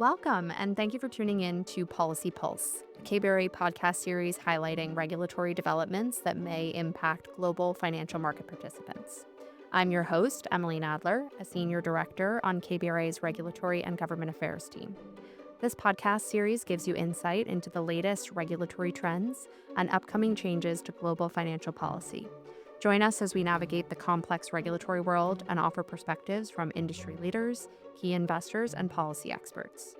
Welcome, and thank you for tuning in to Policy Pulse, a KBRA podcast series highlighting regulatory developments that may impact global financial market participants. I'm your host, Emilie Nadler, a senior director on KBRA's Regulatory and Government Affairs team. This podcast series gives you insight into the latest regulatory trends and upcoming changes to global financial policy. Join us as we navigate the complex regulatory world and offer perspectives from industry leaders, key investors, and policy experts.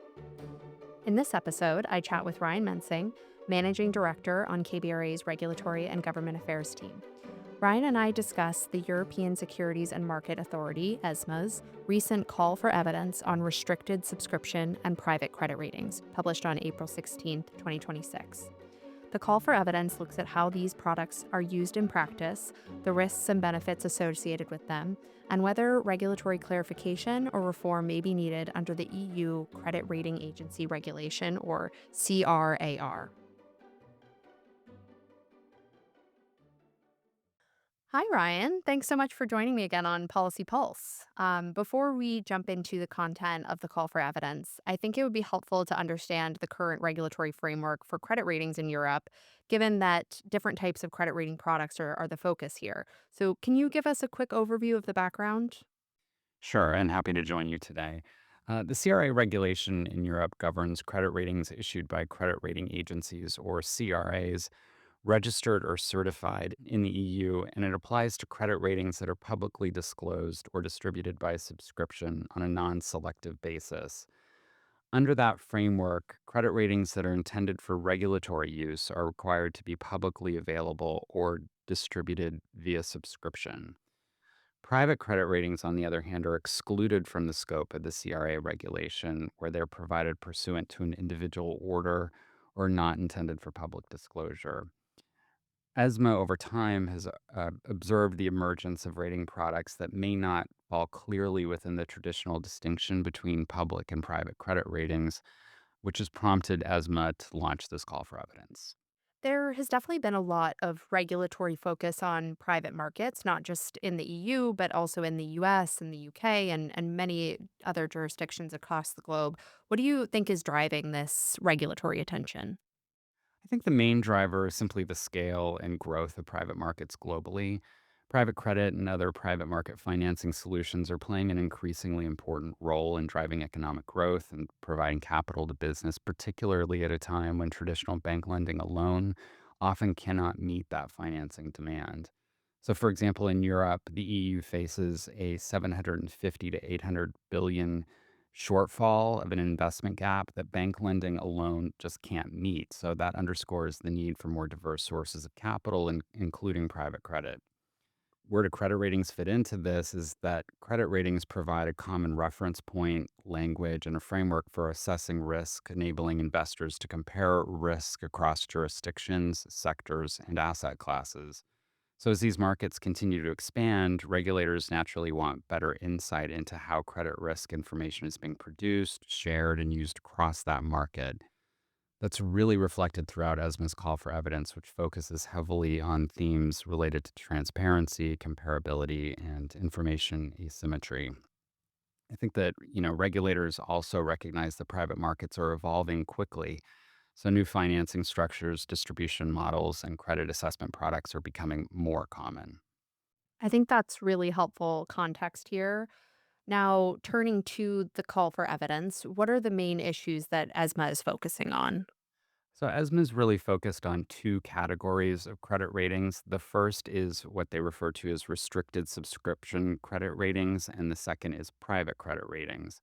In this episode, I chat with Ryan Mensing, Managing Director on KBRA's Regulatory and Government Affairs team. Ryan and I discuss the European Securities and Market Authority, ESMA's, recent call for evidence on restricted subscription and private credit ratings, published on April 16, 2026. The call for evidence looks at how these products are used in practice, the risks and benefits associated with them, and whether regulatory clarification or reform may be needed under the EU Credit Rating Agency Regulation, or CRAR. Hi, Ryan. Thanks so much for joining me again on Policy Pulse. Before we jump into the content of the call for evidence, I think it would be helpful to understand the current regulatory framework for credit ratings in Europe, given that different types of credit rating products are the focus here. So, can you give us a quick overview of the background? Sure, and happy to join you today. The CRA regulation in Europe governs credit ratings issued by credit rating agencies, or CRAs, registered or certified in the EU, and it applies to credit ratings that are publicly disclosed or distributed by subscription on a non selective basis. Under that framework, credit ratings that are intended for regulatory use are required to be publicly available or distributed via subscription. Private credit ratings, on the other hand, are excluded from the scope of the CRA regulation, where they're provided pursuant to an individual order or not intended for public disclosure. ESMA, over time, has observed the emergence of rating products that may not fall clearly within the traditional distinction between public and private credit ratings, which has prompted ESMA to launch this call for evidence. There has definitely been a lot of regulatory focus on private markets, not just in the EU, but also in the US and the UK and many other jurisdictions across the globe. What do you think is driving this regulatory attention? I think the main driver is simply the scale and growth of private markets globally. Private credit and other private market financing solutions are playing an increasingly important role in driving economic growth and providing capital to business, particularly at a time when traditional bank lending alone often cannot meet that financing demand. So, for example, in Europe, the EU faces a 750 to 800 billion shortfall of an investment gap that bank lending alone just can't meet. So that underscores the need for more diverse sources of capital, including private credit. Where do credit ratings fit into this is that credit ratings provide a common reference point, language, and a framework for assessing risk, enabling investors to compare risk across jurisdictions, sectors, and asset classes. So, as these markets continue to expand, regulators naturally want better insight into how credit risk information is being produced, shared, and used across that market. That's really reflected throughout ESMA's call for evidence, which focuses heavily on themes related to transparency, comparability, and information asymmetry. I think that, regulators also recognize that private markets are evolving quickly. So new financing structures, distribution models, and credit assessment products are becoming more common. I think that's really helpful context here. Now, turning to the call for evidence, what are the main issues that ESMA is focusing on? So ESMA is really focused on two categories of credit ratings. The first is what they refer to as restricted subscription credit ratings, and the second is private credit ratings.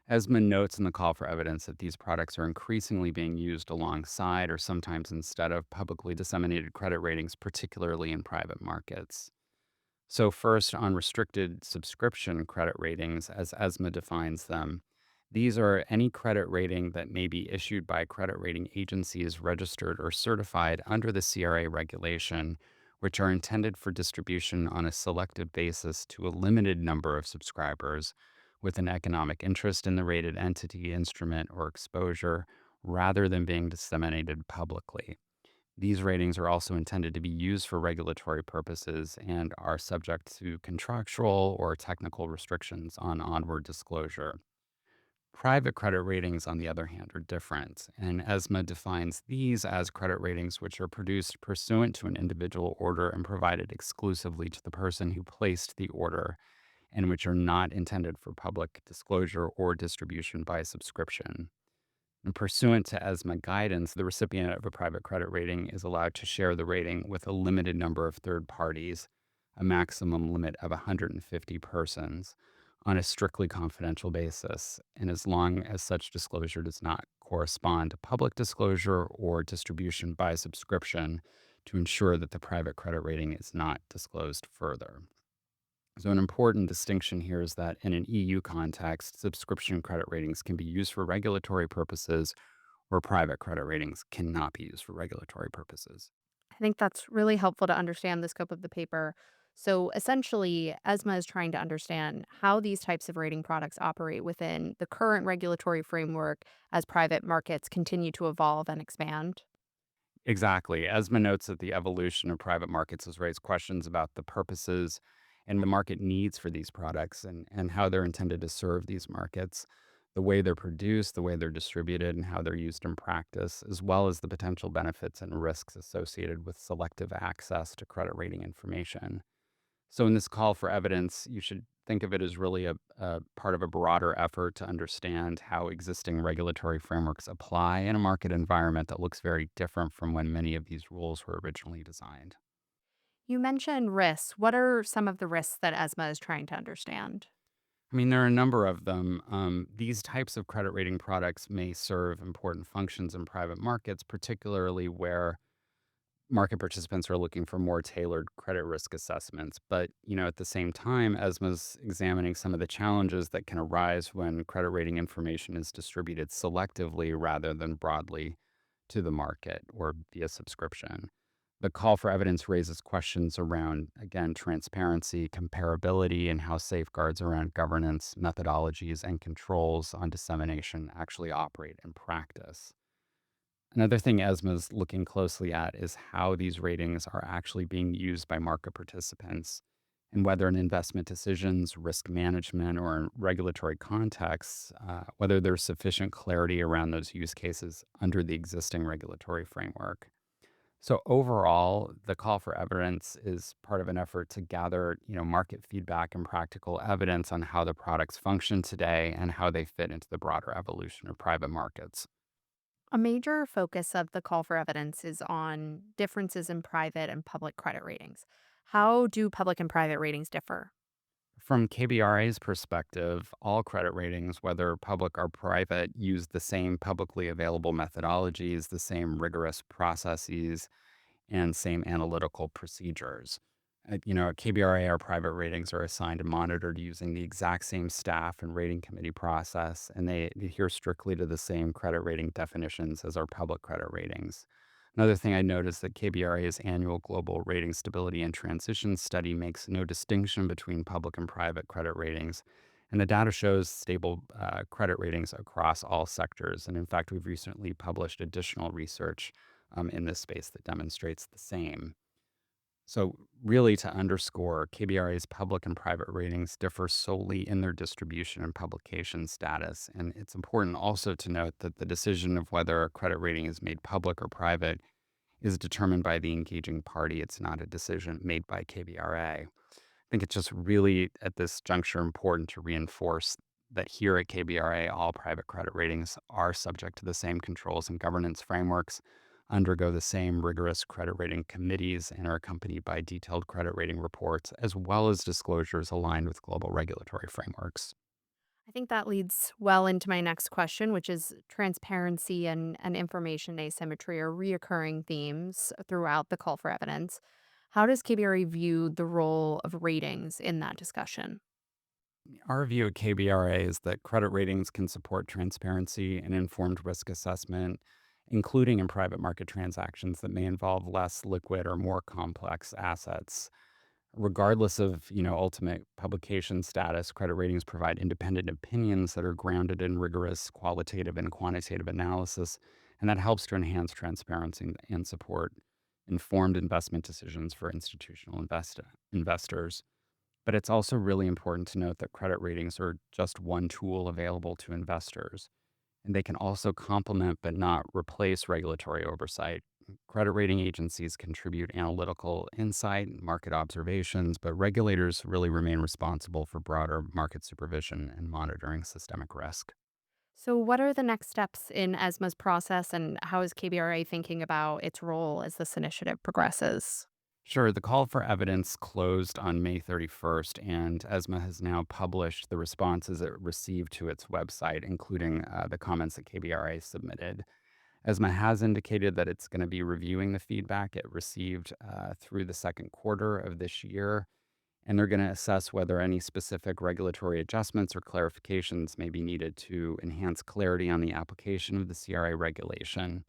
ESMA notes in the call for evidence that these products are increasingly being used alongside or sometimes instead of publicly disseminated credit ratings, particularly in private markets. So, first, on restricted subscription credit ratings, as ESMA defines them, these are any credit rating that may be issued by credit rating agencies registered or certified under the CRA regulation, which are intended for distribution on a selective basis to a limited number of subscribers with an economic interest in the rated entity, instrument, or exposure, rather than being disseminated publicly. These ratings are also intended to be used for regulatory purposes and are subject to contractual or technical restrictions on onward disclosure. Private credit ratings, on the other hand, are different, and ESMA defines these as credit ratings which are produced pursuant to an individual order and provided exclusively to the person who placed the order, and which are not intended for public disclosure or distribution by subscription. And pursuant to ESMA guidance, the recipient of a private credit rating is allowed to share the rating with a limited number of third parties, a maximum limit of 150 persons, on a strictly confidential basis, and as long as such disclosure does not correspond to public disclosure or distribution by subscription, to ensure that the private credit rating is not disclosed further. So, an important distinction here is that in an EU context, subscription credit ratings can be used for regulatory purposes, where private credit ratings cannot be used for regulatory purposes. I think that's really helpful to understand the scope of the paper. So essentially, ESMA is trying to understand how these types of rating products operate within the current regulatory framework as private markets continue to evolve and expand. Exactly. ESMA notes that the evolution of private markets has raised questions about the purposes and the market needs for these products and how they're intended to serve these markets, the way they're produced, the way they're distributed, and how they're used in practice, as well as the potential benefits and risks associated with selective access to credit rating information. So, in this call for evidence, you should think of it as really a part of a broader effort to understand how existing regulatory frameworks apply in a market environment that looks very different from when many of these rules were originally designed. You mentioned risks. What are some of the risks that ESMA is trying to understand? I mean, there are a number of them. These types of credit rating products may serve important functions in private markets, particularly where market participants are looking for more tailored credit risk assessments. But, at the same time, ESMA's examining some of the challenges that can arise when credit rating information is distributed selectively rather than broadly to the market or via subscription. The call for evidence raises questions around, again, transparency, comparability, and how safeguards around governance, methodologies, and controls on dissemination actually operate in practice. Another thing ESMA's looking closely at is how these ratings are actually being used by market participants and whether in investment decisions, risk management, or in regulatory contexts, whether there's sufficient clarity around those use cases under the existing regulatory framework. So overall, the call for evidence is part of an effort to gather, market feedback and practical evidence on how the products function today and how they fit into the broader evolution of private markets. A major focus of the call for evidence is on differences in private and public credit ratings. How do public and private ratings differ? From KBRA's perspective, all credit ratings, whether public or private, use the same publicly available methodologies, the same rigorous processes, and same analytical procedures. At KBRA, our private ratings are assigned and monitored using the exact same staff and rating committee process, and they adhere strictly to the same credit rating definitions as our public credit ratings. Another thing I noticed that KBRA's annual Global Rating Stability and Transition Study makes no distinction between public and private credit ratings. And the data shows stable credit ratings across all sectors. And in fact, we've recently published additional research in this space that demonstrates the same. So, really, to underscore, KBRA's public and private ratings differ solely in their distribution and publication status. And it's important also to note that the decision of whether a credit rating is made public or private is determined by the engaging party. It's not a decision made by KBRA. I think it's just really at this juncture important to reinforce that here at KBRA, all private credit ratings are subject to the same controls and governance frameworks, undergo the same rigorous credit rating committees, and are accompanied by detailed credit rating reports, as well as disclosures aligned with global regulatory frameworks. I think that leads well into my next question, which is transparency and information asymmetry are reoccurring themes throughout the call for evidence. How does KBRA view the role of ratings in that discussion? Our view at KBRA is that credit ratings can support transparency and informed risk assessment, including in private market transactions that may involve less liquid or more complex assets. Regardless of, ultimate publication status, credit ratings provide independent opinions that are grounded in rigorous qualitative and quantitative analysis, and that helps to enhance transparency and support informed investment decisions for institutional investors. But it's also really important to note that credit ratings are just one tool available to investors, and they can also complement but not replace regulatory oversight. Credit rating agencies contribute analytical insight and market observations, but regulators really remain responsible for broader market supervision and monitoring systemic risk. So, what are the next steps in ESMA's process, and how is KBRA thinking about its role as this initiative progresses? Sure, the call for evidence closed on May 31st, and ESMA has now published the responses it received to its website, including the comments that KBRA submitted. ESMA has indicated that it's going to be reviewing the feedback it received through the second quarter of this year, and they're going to assess whether any specific regulatory adjustments or clarifications may be needed to enhance clarity on the application of the CRA regulation.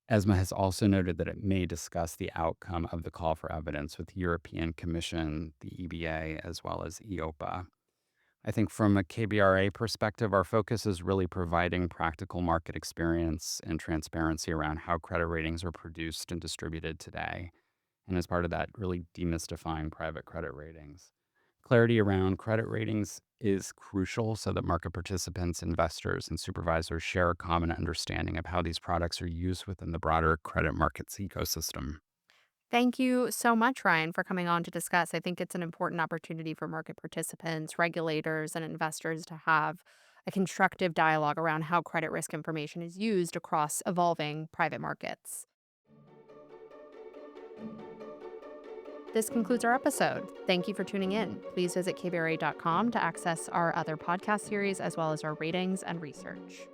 ESMA has also noted that it may discuss the outcome of the call for evidence with the European Commission, the EBA, as well as EOPA. I think from a KBRA perspective, our focus is really providing practical market experience and transparency around how credit ratings are produced and distributed today. And as part of that, really demystifying private credit ratings. Clarity around credit ratings is crucial so that market participants, investors, and supervisors share a common understanding of how these products are used within the broader credit markets ecosystem. Thank you so much, Ryan, for coming on to discuss. I think it's an important opportunity for market participants, regulators, and investors to have a constructive dialogue around how credit risk information is used across evolving private markets. This concludes our episode. Thank you for tuning in. Please visit kbra.com to access our other podcast series as well as our ratings and research.